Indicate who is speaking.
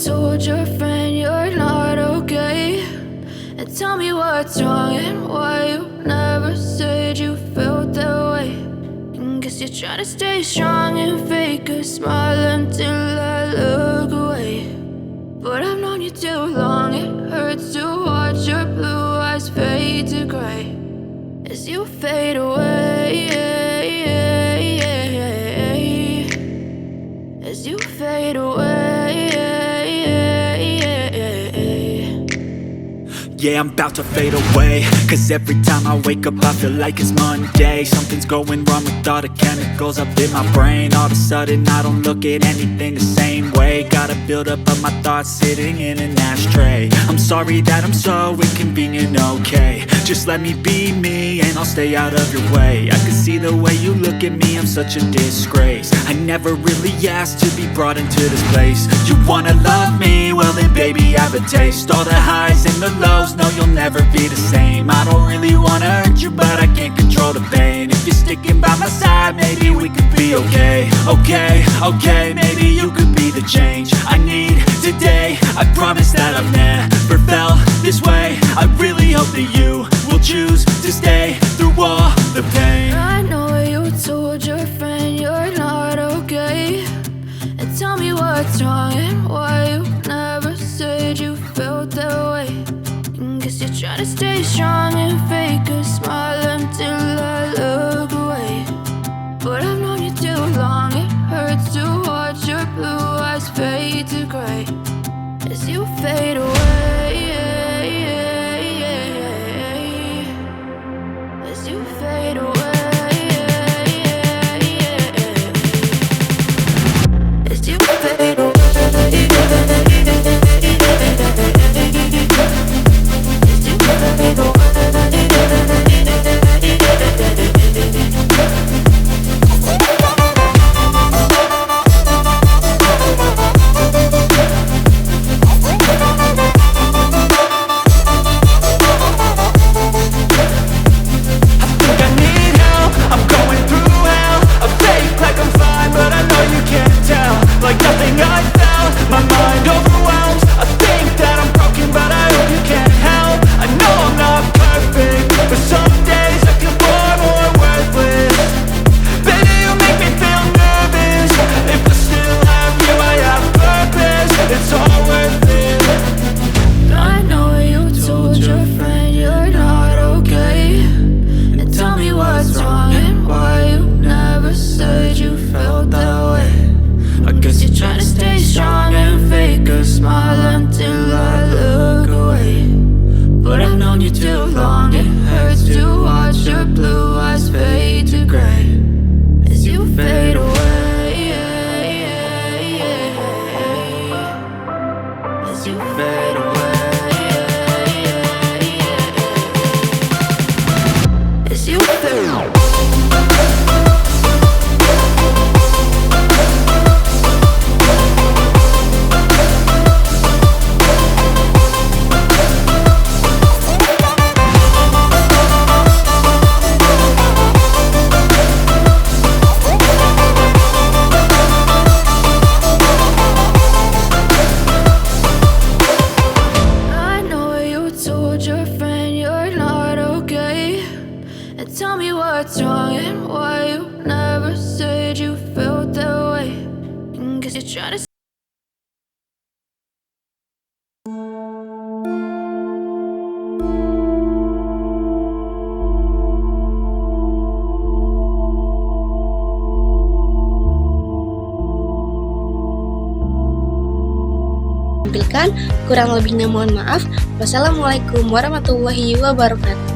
Speaker 1: told your friend you're not okay, and tell me what's wrong and why you never said you felt that way. And guess you're trying to stay strong and fake a smile until I look away. But I've known you too long, it hurts to watch your blue eyes fade to gray as you fade away, as you fade away.
Speaker 2: Yeah, I'm about to fade away, cause every time I wake up I feel like it's Monday. Something's going wrong with all the chemicals up in my brain. All of a sudden I don't look at anything the same way. Gotta build up of my thoughts sitting in an ashtray. I'm sorry that I'm so inconvenient, okay. Just let me be me and I'll stay out of your way. I can see the way you look at me, I'm such a disgrace. I never really asked to be brought into this place. You wanna love me? Well then baby I have a taste. All the highs and the lows, no you'll never be the same. I don't really wanna hurt you but I can't control the pain. If you're sticking by my side maybe we could be okay. Okay, maybe you could be the change I need today. I promise that I've never felt this way. I really hope that you will choose to stay through all the pain.
Speaker 1: I know you told your friend you're not okay, and tell me what's wrong and why you never said you felt that way. And guess you're trying to stay strong and fake a smile until I look away. But I've known you too long, it hurts to watch your blue eyes fade to gray as you fade away, as you fade away, as you fade away.
Speaker 3: Kurang lebihnya mohon maaf. Wassalamualaikum warahmatullahi wabarakatuh.